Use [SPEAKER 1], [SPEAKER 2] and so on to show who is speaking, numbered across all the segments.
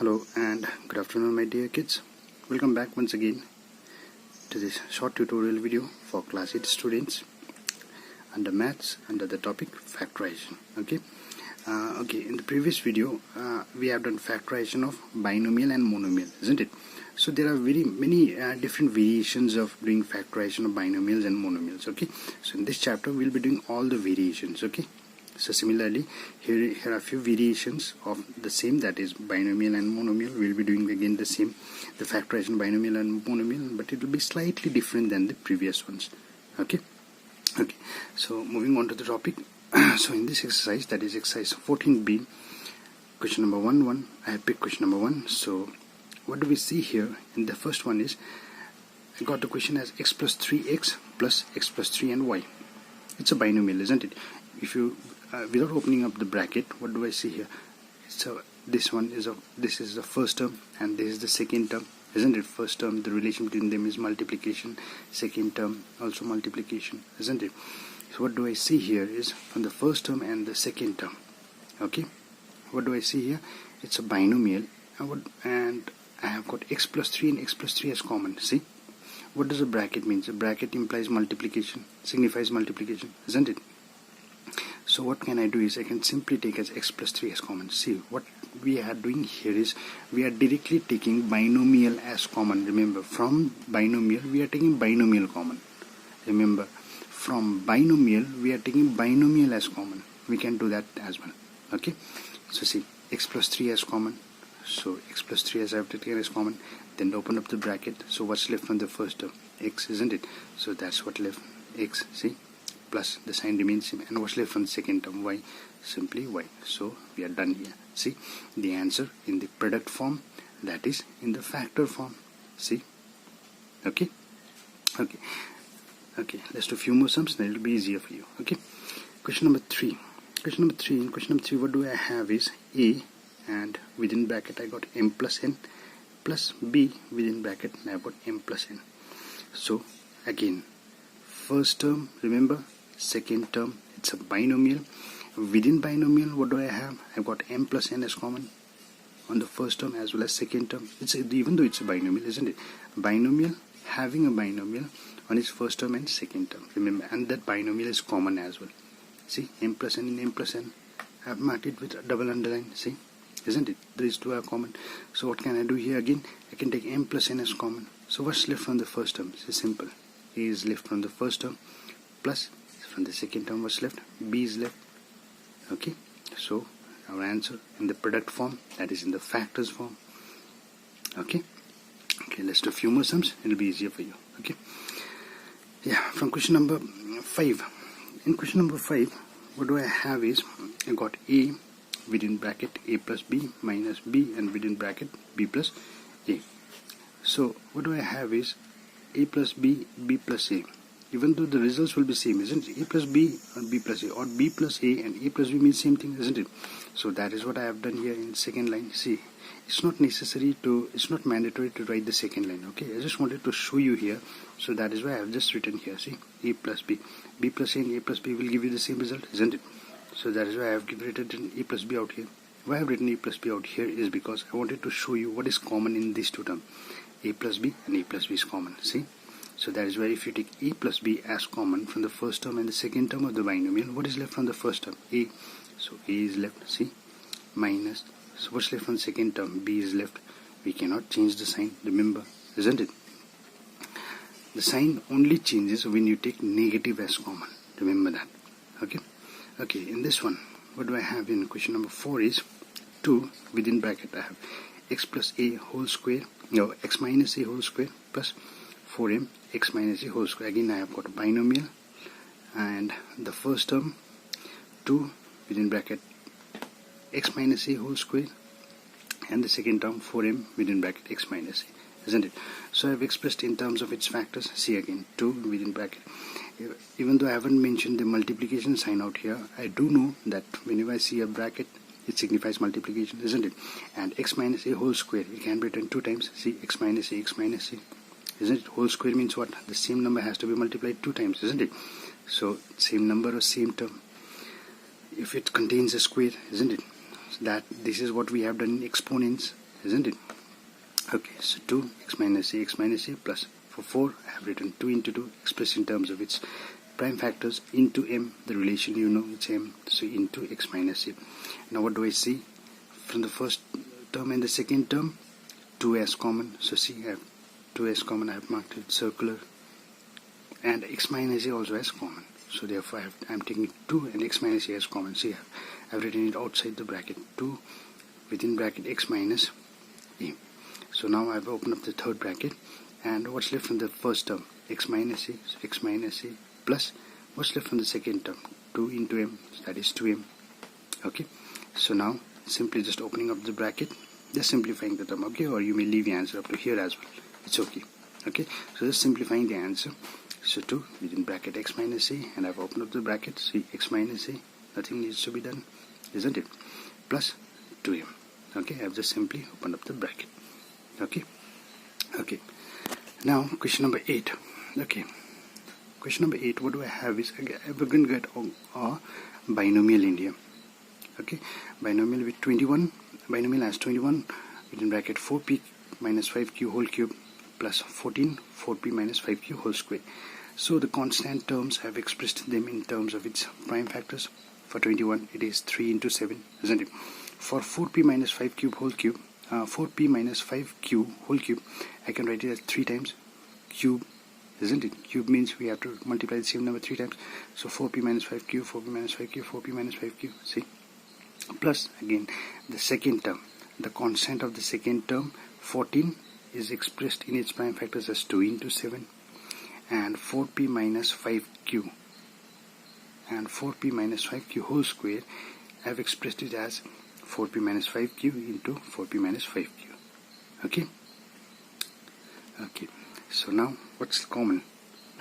[SPEAKER 1] Hello and good afternoon my dear kids. Welcome back once again to this short tutorial video for class 8 students under maths under the topic factorization. Okay, in the previous video we have done factorization of binomial and monomial, isn't it? So there are very many different variations of doing factorization of binomials and monomials. Okay, so in this chapter we'll be doing all the variations. Okay, so similarly here are a few variations of the same, that is binomial and monomial. We'll be doing again the same, the factorization binomial and monomial, but it will be slightly different than the previous ones. Okay, so moving on to the topic. So in this exercise, that is exercise 14b, question number 1, I have picked question number 1. So what do we see here? In the first one is, I got the question as x plus 3x plus x plus 3 and y. It's a binomial, isn't it? If you without opening up the bracket, what do I see here? So this is the first term and this is the second term, isn't it? First term, the relation between them is multiplication, second term also multiplication, isn't it? So what do I see here is from the first term and the second term. Okay, what do I see here? It's a binomial, and I have got x plus 3 and x plus 3 as common. See, what does a bracket mean? A bracket implies multiplication, signifies multiplication, isn't it? So what can I do is I can simply take as x plus 3 as common. See, what we are doing here is we are directly taking binomial as common. Remember, from binomial we are taking binomial common. Remember, from binomial we are taking binomial as common. We can do that as well. Okay, so see, x plus 3 as common. So x plus 3 as I have taken as common. Then open up the bracket. So what's left from the first term? X, isn't it? So that's what left, x. See, plus the sign remains same. And what's left from the second term? Y, simply y. So we are done here. See, the answer in the product form, that is in the factor form. See, okay, let's do a few more sums, then it will be easier for you. Okay, question number 3. In question number 3, what do I have is a, and within bracket I got m plus n, plus b within bracket and I got m plus n. So again, first term, remember, second term, it's a binomial. Within binomial, what do I have? I've got m plus n as common on the first term as well as second term. Even though it's a binomial, isn't it? Binomial having a binomial on its first term and second term, remember, and that binomial is common as well. See, m plus n and m plus n, I have marked it with a double underline. See, isn't it? These two are common. So what can I do here again? I can take m plus n as common. So what's left from the first term? It's simple. A is left from the first term, plus from the second term what's left? B is left. Okay, so our answer in the product form, that is in the factors form. Okay, let's do a few more sums. It'll be easier for you. Okay, yeah, from question number 5. In question number 5, what do I have is I got a within bracket a plus b minus b and within bracket b plus a. So what do I have is a plus b, b plus a. Even though the results will be same, isn't it? A plus b or b plus a, or b plus a and a plus b means same thing, isn't it? So that is what I have done here in second line. See, it's not mandatory to write the second line. Okay, I just wanted to show you here. So that is why I have just written here. See, a plus b, b plus a and a plus b will give you the same result, isn't it? So that is why I have written a plus b out here. Why I have written a plus b out here is because I wanted to show you what is common in these two terms. A plus b and a plus b is common. See, so that is why if you take a plus b as common from the first term and the second term of the binomial, what is left from the first term? A. So a is left. See, minus. So what's left from the second term? B is left. We cannot change the sign, remember, isn't it? The sign only changes when you take negative as common. Remember that. Okay, in this one, what do I have in question number 4 is 2 within bracket I have x plus a whole square, no, x minus a whole square plus 4m x minus a whole square. Again I have got a binomial, and the first term 2 within bracket x minus a whole square, and the second term 4m within bracket x minus a, isn't it? So I have expressed in terms of its factors. See again, 2 within bracket. Even though I haven't mentioned the multiplication sign out here, I do know that whenever I see a bracket, it signifies multiplication, isn't it? And x minus a whole square, it can be written 2 times. See, x minus a, isn't it? Whole square means what? The same number has to be multiplied 2 times, isn't it? So same number or same term, if it contains a square, isn't it? So that this is what we have done in exponents isn't it? Okay, so 2x minus a plus for 4 I have written 2 into 2 expressed in terms of its prime factors into m, the relation you know it's m, so into x minus a. Now what do I see from the first term and the second term? 2 as common, so see I have 2 as common, I have marked it circular, and x minus a also as common, so therefore I am taking 2 and x minus a as common. See, I have written it outside the bracket, 2 within bracket x minus a. So now I have opened up the third bracket, and what's left from the first term? X minus a, so x minus a plus what's left from the second term? 2 into m, so that is 2m. Okay, so now simply just opening up the bracket, just simplifying the term, okay, or you may leave the answer up to here as well, it's okay. Okay, so just simplifying the answer, so 2 within bracket x minus a, and I've opened up the bracket, see x minus a, nothing needs to be done, isn't it, plus 2m. Okay, I've just simply opened up the bracket. Okay, now question number 8. Okay, question number 8, what do I have is, we're going to get a binomial in here. Okay, binomial with 21, binomial has 21 within bracket 4p minus 5q whole cube plus 14 4p minus 5q whole square. So the constant terms, have expressed them in terms of its prime factors. For 21 it is 3 into 7, isn't it? For 4p minus 5 cube whole cube, 4p minus 5q whole cube, I can write it as 3 times cube, isn't it? Cube means we have to multiply the same number 3 times, so 4p minus 5q, 4p minus 5q, 4p minus 5q, see, plus again the second term, the constant of the second term 14 is expressed in its prime factors as 2 into 7, and 4p minus 5q and 4p minus 5q whole square, I have expressed it as 4p minus 5q into 4p minus 5q. Okay, so now what's common?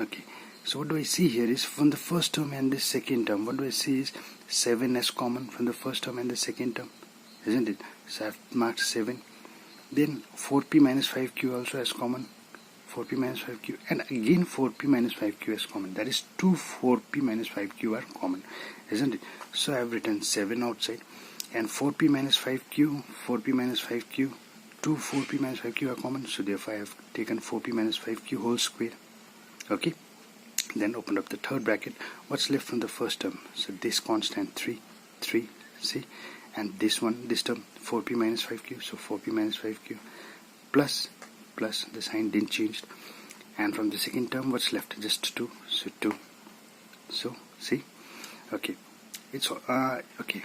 [SPEAKER 1] Okay, so what do I see here is, from the first term and the second term, what do I see is 7 as common from the first term and the second term, isn't it? So I have marked 7. Then 4p minus 5q also as common, 4p minus 5q, and again 4p minus 5q as common, that is 2 4p minus 5q are common, isn't it? So I have written 7 outside, and 4p minus 5q, 4p minus 5q, 2 4p minus 5q are common, so therefore I have taken 4p minus 5q whole square. Okay, then open up the third bracket, what's left from the first term? So this constant 3, see, and this term 4p minus 5q, so 4p minus 5q plus the sign didn't change, and from the second term what's left? Just 2, so 2, so see, okay, it's okay.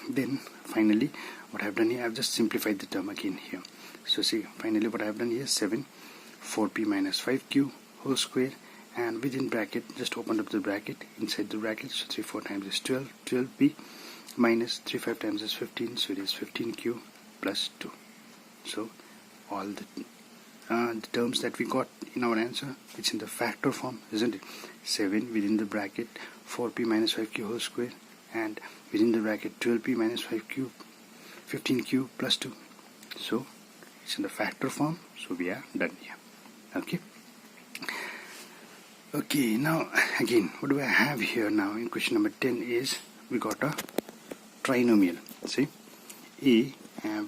[SPEAKER 1] Then finally what I have done here, I have just simplified the term again here, so see, finally what I have done here, 7 4p minus 5q whole square, and within bracket just opened up the bracket, inside the bracket, so 3 4 times is 12, 12p minus 3 5 times is 15, so it is 15q plus 2. So all the terms that we got in our answer, it's in the factor form, isn't it? 7 within the bracket 4p minus 5q whole square, and within the bracket 12p minus 5q 15q plus 2. So it's in the factor form, so we are done here. Okay, now again what do I have here now in question number 10 is, we got a trinomial. See, a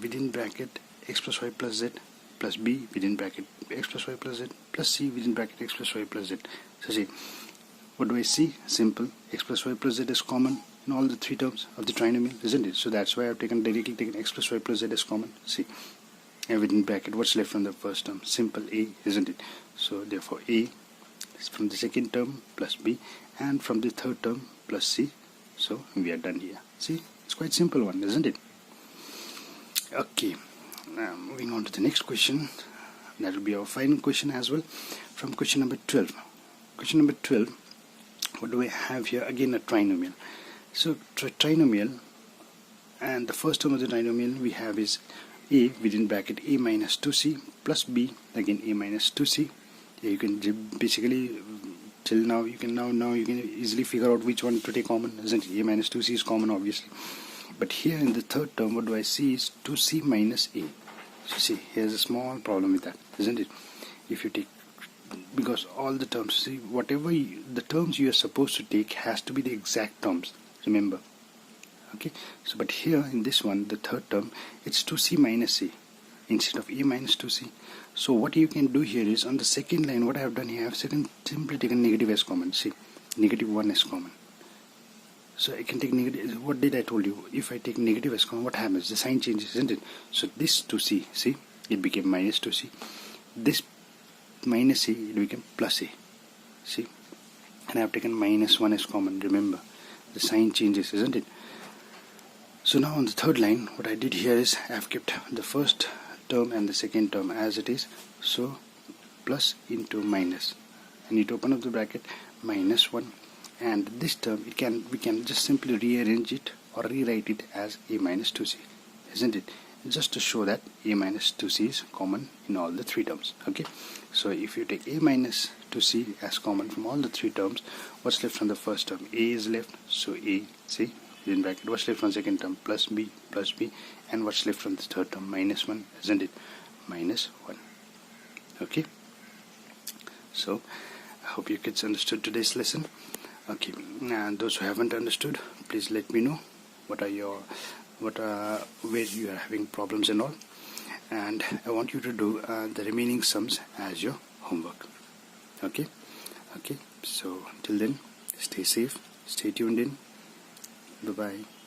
[SPEAKER 1] within bracket x plus y plus z plus b within bracket x plus y plus z plus c within bracket x plus y plus z. So see, what do I see? Simple, x plus y plus z is common in all the 3 terms of the trinomial, isn't it? So that's why I've directly taken x plus y plus z as common. See, and within bracket what's left from the first term? Simple, a, isn't it? So therefore a is from the second term plus b, and from the third term plus c. So we are done here. See, it's quite simple one, isn't it? Okay, now moving on to the next question. That will be our final question as well, from question number 12. Question number 12, what do we have here? Again a trinomial. So trinomial, and the first term of the trinomial we have is a within bracket a minus 2c plus b, again a minus 2c. You can basically, till now you can easily figure out which one to take common, isn't it? A minus 2c is common obviously, but here in the third term what do I see is 2c minus a. So see, here's a small problem with that, isn't it? If you take, because all the terms, see, whatever the terms you are supposed to take has to be the exact terms, remember. Okay, so but here in this one, the third term, it's 2c minus a instead of a minus 2c. So what you can do here is, on the second line, what I have done here, I have simply taken negative as common. See, negative 1 as common. So I can take negative. What did I told you? If I take negative as common, what happens? The sign changes, isn't it? So this 2c, see, it became minus 2c. This minus a, it became plus a. See, and I have taken minus 1 as common. Remember, the sign changes, isn't it? So now on the third line, what I did here is I have kept the first term and the second term as it is. So plus into minus. I need to open up the bracket, minus 1, and this term, we can just simply rearrange it or rewrite it as a minus 2c, isn't it? Just to show that a minus 2c is common in all the three terms. Okay, so if you take a minus 2c as common from all the three terms, what's left from the first term? A is left, so a, see, in bracket. What's left from the second term? Plus b, and what's left from the third term? Minus 1, isn't it? Minus 1. Okay, so I hope you kids understood today's lesson. Okay, and those who haven't understood, please let me know where you are having problems and all, and I want you to do the remaining sums as your homework. Okay, so till then, stay safe, stay tuned in. Bye bye.